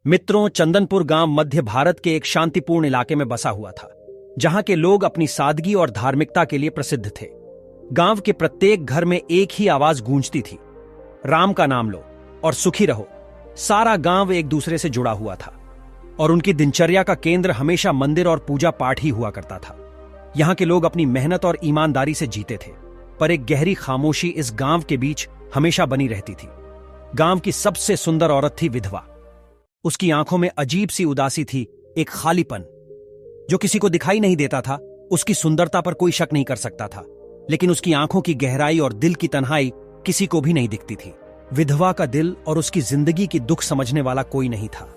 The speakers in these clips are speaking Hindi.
मित्रों, चंदनपुर गांव मध्य भारत के एक शांतिपूर्ण इलाके में बसा हुआ था, जहां के लोग अपनी सादगी और धार्मिकता के लिए प्रसिद्ध थे। गांव के प्रत्येक घर में एक ही आवाज गूंजती थी, राम का नाम लो और सुखी रहो। सारा गांव एक दूसरे से जुड़ा हुआ था और उनकी दिनचर्या का केंद्र हमेशा मंदिर और पूजा पाठ ही हुआ करता था। यहां के लोग अपनी मेहनत और ईमानदारी से जीते थे, पर एक गहरी खामोशी इस गांव के बीच हमेशा बनी रहती थी। गांव की सबसे सुंदर औरत थी विधवा। उसकी आंखों में अजीब सी उदासी थी, एक खालीपन जो किसी को दिखाई नहीं देता था। उसकी सुंदरता पर कोई शक नहीं कर सकता था, लेकिन उसकी आंखों की गहराई और दिल की तन्हाई किसी को भी नहीं दिखती थी। विधवा का दिल और उसकी जिंदगी की दुख समझने वाला कोई नहीं था।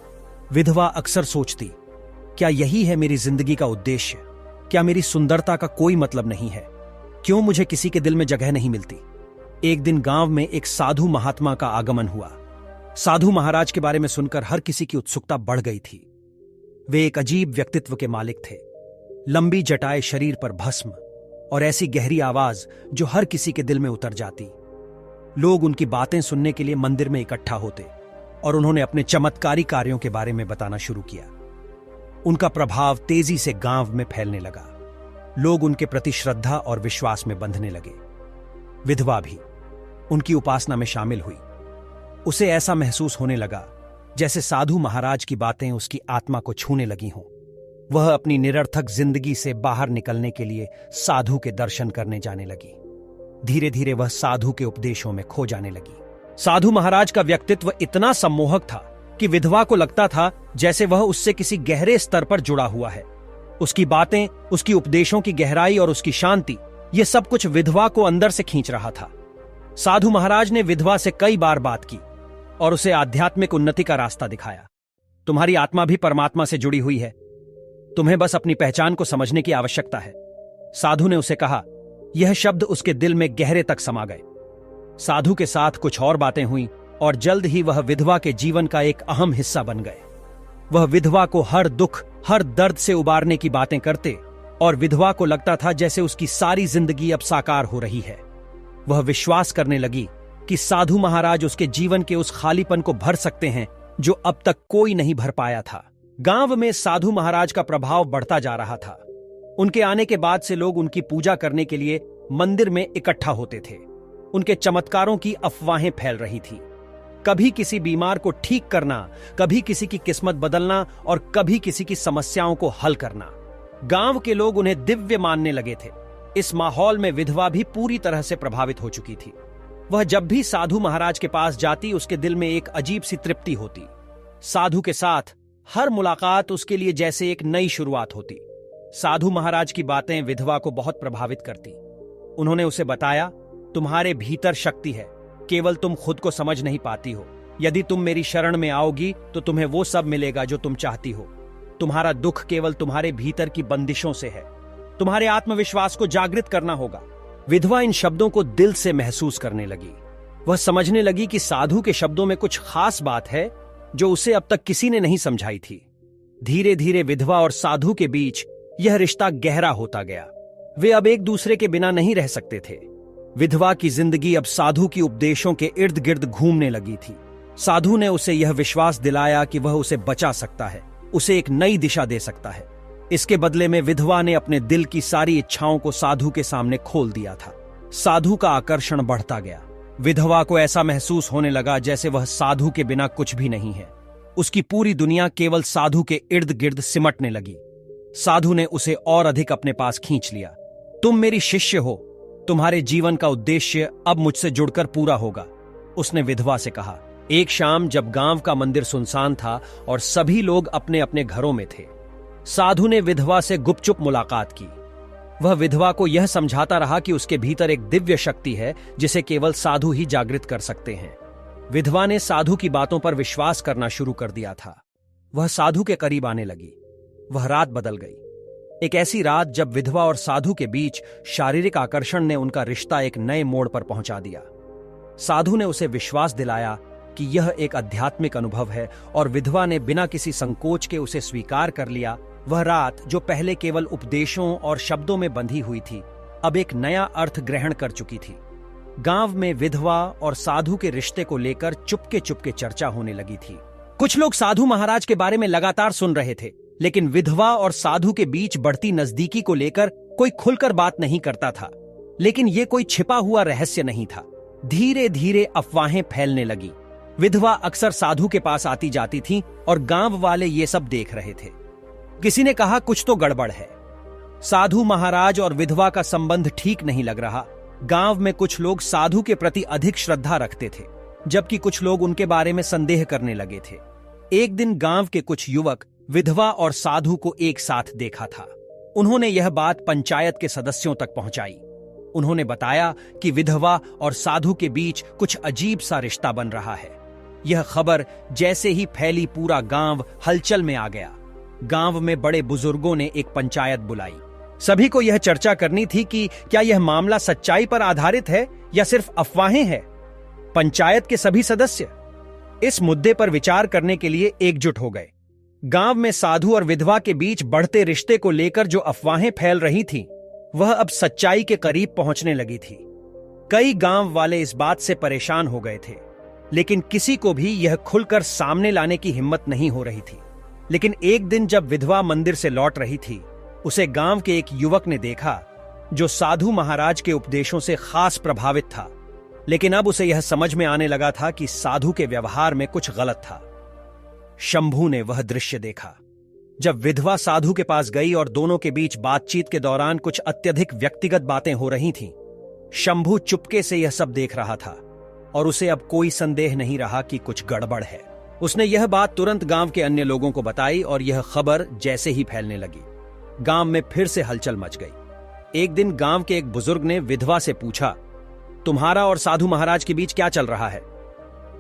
विधवा अक्सर सोचती, क्या यही है मेरी जिंदगी का उद्देश्य? क्या मेरी सुंदरता का कोई मतलब नहीं है? क्यों मुझे किसी के दिल में जगह नहीं मिलती? एक दिन गांव में एक साधु महात्मा का आगमन हुआ। साधु महाराज के बारे में सुनकर हर किसी की उत्सुकता बढ़ गई थी। वे एक अजीब व्यक्तित्व के मालिक थे, लंबी जटाएं, शरीर पर भस्म और ऐसी गहरी आवाज जो हर किसी के दिल में उतर जाती। लोग उनकी बातें सुनने के लिए मंदिर में इकट्ठा होते और उन्होंने अपने चमत्कारी कार्यों के बारे में बताना शुरू किया। उनका प्रभाव तेजी से गांव में फैलने लगा। लोग उनके प्रति श्रद्धा और विश्वास में बंधने लगे। विधवा भी उनकी उपासना में शामिल हुई। उसे ऐसा महसूस होने लगा जैसे साधु महाराज की बातें उसकी आत्मा को छूने लगी हों। वह अपनी निरर्थक जिंदगी से बाहर निकलने के लिए साधु के दर्शन करने जाने लगी। धीरे धीरे वह साधु के उपदेशों में खो जाने लगी। साधु महाराज का व्यक्तित्व इतना सम्मोहक था कि विधवा को लगता था जैसे वह उससे किसी गहरे स्तर पर जुड़ा हुआ है। उसकी बातें, उसकी उपदेशों की गहराई और उसकी शांति, यह सब कुछ विधवा को अंदर से खींच रहा था। साधु महाराज ने विधवा से कई बार बात की और उसे आध्यात्मिक उन्नति का रास्ता दिखाया। तुम्हारी आत्मा भी परमात्मा से जुड़ी हुई है, तुम्हें बस अपनी पहचान को समझने की आवश्यकता है, साधु ने उसे कहा। यह शब्द उसके दिल में गहरे तक समा गए। साधु के साथ कुछ और बातें हुई और जल्द ही वह विधवा के जीवन का एक अहम हिस्सा बन गए। वह विधवा को हर दुख, हर दर्द से उबारने की बातें करते और विधवा को लगता था जैसे उसकी सारी जिंदगी अब साकार हो रही है। वह विश्वास करने लगी कि साधु महाराज उसके जीवन के उस खालीपन को भर सकते हैं जो अब तक कोई नहीं भर पाया था। गांव में साधु महाराज का प्रभाव बढ़ता जा रहा था। उनके आने के बाद से लोग उनकी पूजा करने के लिए मंदिर में इकट्ठा होते थे। उनके चमत्कारों की अफवाहें फैल रही थी। कभी किसी बीमार को ठीक करना, कभी किसी की किस्मत बदलना और कभी किसी की समस्याओं को हल करना। गांव के लोग उन्हें दिव्य मानने लगे थे। इस माहौल में विधवा भी पूरी तरह से प्रभावित हो चुकी थी। वह जब भी साधु महाराज के पास जाती, उसके दिल में एक अजीब सी तृप्ति होती। साधु के साथ हर मुलाकात उसके लिए जैसे एक नई शुरुआत होती। साधु महाराज की बातें विधवा को बहुत प्रभावित करती। उन्होंने उसे बताया, तुम्हारे भीतर शक्ति है, केवल तुम खुद को समझ नहीं पाती हो। यदि तुम मेरी शरण में आओगी तो तुम्हें वो सब मिलेगा जो तुम चाहती हो। तुम्हारा दुख केवल तुम्हारे भीतर की बंदिशों से है। तुम्हारे आत्मविश्वास को जागृत करना होगा। विधवा इन शब्दों को दिल से महसूस करने लगी। वह समझने लगी कि साधु के शब्दों में कुछ खास बात है जो उसे अब तक किसी ने नहीं समझाई थी। धीरे धीरे विधवा और साधु के बीच यह रिश्ता गहरा होता गया। वे अब एक दूसरे के बिना नहीं रह सकते थे। विधवा की जिंदगी अब साधु की उपदेशों के इर्द गिर्द घूमने लगी थी। साधु ने उसे यह विश्वास दिलाया कि वह उसे बचा सकता है, उसे एक नई दिशा दे सकता है। इसके बदले में विधवा ने अपने दिल की सारी इच्छाओं को साधु के सामने खोल दिया था। साधु का आकर्षण बढ़ता गया। विधवा को ऐसा महसूस होने लगा जैसे वह साधु के बिना कुछ भी नहीं है। उसकी पूरी दुनिया केवल साधु के इर्द गिर्द सिमटने लगी। साधु ने उसे और अधिक अपने पास खींच लिया। तुम मेरी शिष्य हो, तुम्हारे जीवन का उद्देश्य अब मुझसे जुड़कर पूरा होगा, उसने विधवा से कहा। एक शाम जब गांव का मंदिर सुनसान था और सभी लोग अपने अपने घरों में थे, साधु ने विधवा से गुपचुप मुलाकात की। वह विधवा को यह समझाता रहा कि उसके भीतर एक दिव्य शक्ति है जिसे केवल साधु ही जागृत कर सकते हैं। विधवा ने साधु की बातों पर विश्वास करना शुरू कर दिया था। वह साधु के करीब आने लगी। वह रात बदल गई, एक ऐसी रात जब विधवा और साधु के बीच शारीरिक आकर्षण ने उनका रिश्ता एक नए मोड़ पर पहुंचा दिया। साधु ने उसे विश्वास दिलाया कि यह एक आध्यात्मिक अनुभव है और विधवा ने बिना किसी संकोच के उसे स्वीकार कर लिया। वह रात, जो पहले केवल उपदेशों और शब्दों में बंधी हुई थी, अब एक नया अर्थ ग्रहण कर चुकी थी। गांव में विधवा और साधु के रिश्ते को लेकर चुपके चुपके चर्चा होने लगी थी। कुछ लोग साधु महाराज के बारे में लगातार सुन रहे थे, लेकिन विधवा और साधु के बीच बढ़ती नजदीकी को लेकर कोई खुलकर बात नहीं करता था। लेकिन यह कोई छिपा हुआ रहस्य नहीं था। धीरे धीरे अफवाहें फैलने लगी। विधवा अक्सर साधु के पास आती जाती थी और गांव वाले ये सब देख रहे थे। किसी ने कहा कुछ तो गड़बड़ है, साधु महाराज और विधवा का संबंध ठीक नहीं लग रहा। गांव में कुछ लोग साधु के प्रति अधिक श्रद्धा रखते थे, जबकि कुछ लोग उनके बारे में संदेह करने लगे थे। एक दिन गांव के कुछ युवक विधवा और साधु को एक साथ देखा था। उन्होंने यह बात पंचायत के सदस्यों तक पहुंचाई। उन्होंने बताया कि विधवा और साधु के बीच कुछ अजीब सा रिश्ता बन रहा है। यह खबर जैसे ही फैली, पूरा गांव हलचल में आ गया। गांव में बड़े बुजुर्गों ने एक पंचायत बुलाई। सभी को यह चर्चा करनी थी कि क्या यह मामला सच्चाई पर आधारित है या सिर्फ अफवाहें हैं। पंचायत के सभी सदस्य इस मुद्दे पर विचार करने के लिए एकजुट हो गए। गांव में साधु और विधवा के बीच बढ़ते रिश्ते को लेकर जो अफवाहें फैल रही थीं, वह अब सच्चाई के करीब पहुंचने लगी थी। कई गांव वाले इस बात से परेशान हो गए थे, लेकिन किसी को भी यह खुलकर सामने लाने की हिम्मत नहीं हो रही थी। लेकिन एक दिन जब विधवा मंदिर से लौट रही थी, उसे गांव के एक युवक ने देखा जो साधु महाराज के उपदेशों से खास प्रभावित था। लेकिन अब उसे यह समझ में आने लगा था कि साधु के व्यवहार में कुछ गलत था। शंभू ने वह दृश्य देखा जब विधवा साधु के पास गई और दोनों के बीच बातचीत के दौरान कुछ अत्यधिक व्यक्तिगत बातें हो रही थीं। शंभू चुपके से यह सब देख रहा था और उसे अब कोई संदेह नहीं रहा कि कुछ गड़बड़ है। उसने यह बात तुरंत गांव के अन्य लोगों को बताई और यह खबर जैसे ही फैलने लगी, गांव में फिर से हलचल मच गई। एक दिन गांव के एक बुजुर्ग ने विधवा से पूछा, तुम्हारा और साधु महाराज के बीच क्या चल रहा है?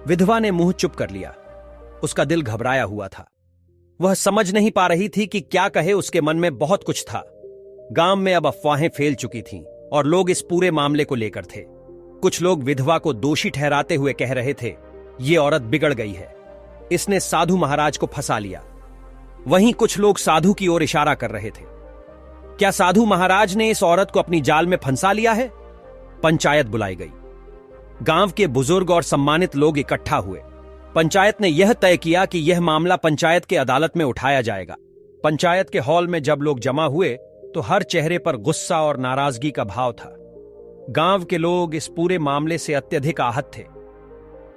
विधवा ने मुंह चुप कर लिया। उसका दिल घबराया हुआ था। वह समझ नहीं पा रही थी कि क्या कहे। उसके मन में बहुत कुछ था। गांव में अब अफवाहें फैल चुकी थीं और लोग इस पूरे मामले को लेकर थे। कुछ लोग विधवा को दोषी ठहराते हुए कह रहे थे, ये औरत बिगड़ गई है, इसने साधु महाराज को फंसा लिया। वहीं कुछ लोग साधु की ओर इशारा कर रहे थे, क्या साधु महाराज ने इस औरत को अपनी जाल में फंसा लिया है? पंचायत बुलाई गई। गांव के बुजुर्ग और सम्मानित लोग इकट्ठा हुए। पंचायत ने यह तय किया कि यह मामला पंचायत के अदालत में उठाया जाएगा। पंचायत के हॉल में जब लोग जमा हुए तो हर चेहरे पर गुस्सा और नाराजगी का भाव था। गांव के लोग इस पूरे मामले से अत्यधिक आहत थे।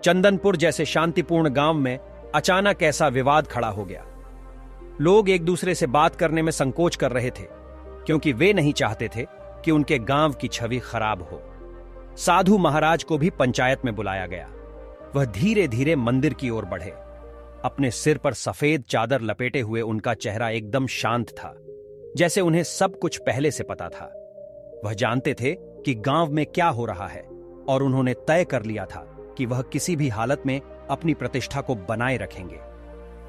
चंदनपुर जैसे शांतिपूर्ण गांव में अचानक ऐसा विवाद खड़ा हो गया। लोग एक दूसरे से बात करने में संकोच कर रहे थे, क्योंकि वे नहीं चाहते थे कि उनके गांव की छवि खराब हो। साधु महाराज को भी पंचायत में बुलाया गया। वह धीरे धीरे मंदिर की ओर बढ़े। अपने सिर पर सफेद चादर लपेटे हुए उनका चेहरा एकदम शांत था, जैसे उन्हें सब कुछ पहले से पता था। वह जानते थे कि गांव में क्या हो रहा है और उन्होंने तय कर लिया था कि वह किसी भी हालत में अपनी प्रतिष्ठा को बनाए रखेंगे।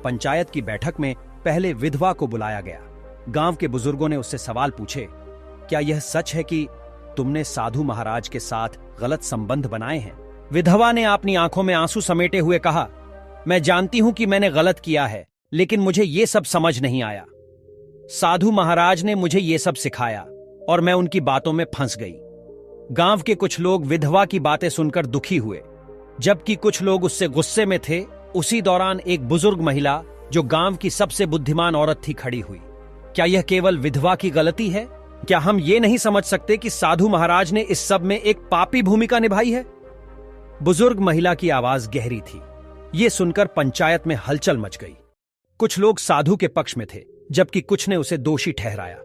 पंचायत की बैठक में पहले विधवा को बुलाया गया। गांव के बुजुर्गों ने उससे सवाल पूछे, क्या यह सच है कि तुमने साधु महाराज के साथ गलत संबंध बनाए हैं? विधवा ने अपनी आंखों में आंसू समेटे हुए कहा, मैं जानती हूं कि मैंने गलत किया है, लेकिन मुझे यह सब समझ नहीं आया। साधु महाराज ने मुझे यह सब सिखाया और मैं उनकी बातों में फंस गई। गांव के कुछ लोग विधवा की बातें सुनकर दुखी हुए, जबकि कुछ लोग उससे गुस्से में थे। उसी दौरान एक बुजुर्ग महिला, जो गांव की सबसे बुद्धिमान औरत थी, खड़ी हुई। क्या यह केवल विधवा की गलती है? क्या हम ये नहीं समझ सकते कि साधु महाराज ने इस सब में एक पापी भूमिका निभाई है? बुजुर्ग महिला की आवाज गहरी थी। यह सुनकर पंचायत में हलचल मच गई। कुछ लोग साधु के पक्ष में थे, जबकि कुछ ने उसे दोषी ठहराया।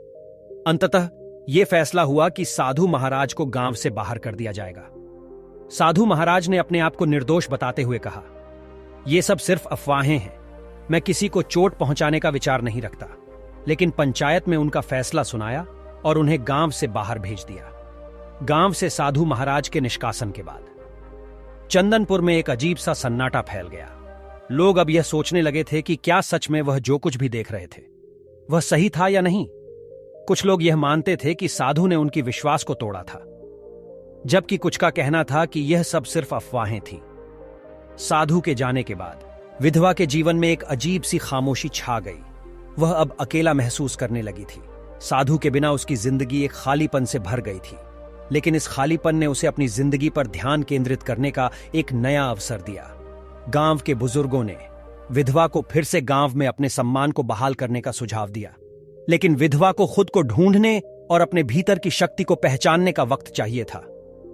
अंततः यह फैसला हुआ कि साधु महाराज को गांव से बाहर कर दिया जाएगा। साधु महाराज ने अपने आप को निर्दोष बताते हुए कहा, यह सब सिर्फ अफवाहें हैं, मैं किसी को चोट पहुंचाने का विचार नहीं रखता। लेकिन पंचायत में उनका फैसला सुनाया और उन्हें गांव से बाहर भेज दिया। गांव से साधु महाराज के निष्कासन के बाद चंदनपुर में एक अजीब सा सन्नाटा फैल गया। लोग अब यह सोचने लगे थे कि क्या सच में वह जो कुछ भी देख रहे थे वह सही था या नहीं। कुछ लोग यह मानते थे कि साधु ने उनकी विश्वास को तोड़ा था, जबकि कुछ का कहना था कि यह सब सिर्फ अफवाहें थीं। साधु के जाने के बाद विधवा के जीवन में एक अजीब सी खामोशी छा गई। वह अब अकेला महसूस करने लगी थी। साधु के बिना उसकी जिंदगी एक खालीपन से भर गई थी, लेकिन इस खालीपन ने उसे अपनी जिंदगी पर ध्यान केंद्रित करने का एक नया अवसर दिया। गांव के बुजुर्गों ने विधवा को फिर से गांव में अपने सम्मान को बहाल करने का सुझाव दिया। लेकिन विधवा को खुद को ढूंढने और अपने भीतर की शक्ति को पहचानने का वक्त चाहिए था।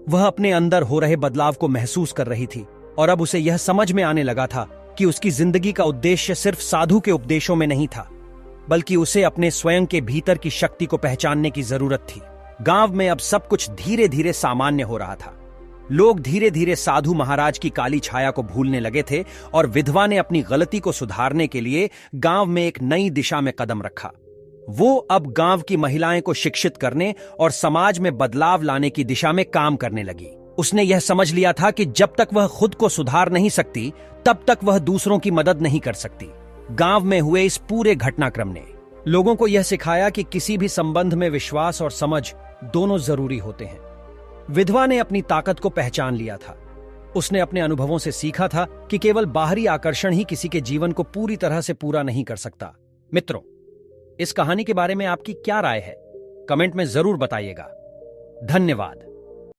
वह अपने अंदर हो रहे बदलाव को महसूस कर रही थी और अब उसे यह समझ में आने लगा था कि उसकी जिंदगी का उद्देश्य सिर्फ साधु के उपदेशों में नहीं था, बल्कि उसे अपने स्वयं के भीतर की शक्ति को पहचानने की जरूरत थी। गांव में अब सब कुछ धीरे धीरे सामान्य हो रहा था। लोग धीरे धीरे साधु महाराज की काली छाया को भूलने लगे थे और विधवा ने अपनी गलती को सुधारने के लिए गांव में एक नई दिशा में कदम रखा। वो अब गांव की महिलाएं को शिक्षित करने और समाज में बदलाव लाने की दिशा में काम करने लगी। उसने यह समझ लिया था कि जब तक वह खुद को सुधार नहीं सकती, तब तक वह दूसरों की मदद नहीं कर सकती। गांव में हुए इस पूरे घटनाक्रम ने लोगों को यह सिखाया कि किसी भी संबंध में विश्वास और समझ दोनों जरूरी होते हैं। विधवा ने अपनी ताकत को पहचान लिया था। उसने अपने अनुभवों से सीखा था कि केवल बाहरी आकर्षण ही किसी के जीवन को पूरी तरह से पूरा नहीं कर सकता। मित्रों, इस कहानी के बारे में आपकी क्या राय है? कमेंट में जरूर बताइएगा। धन्यवाद।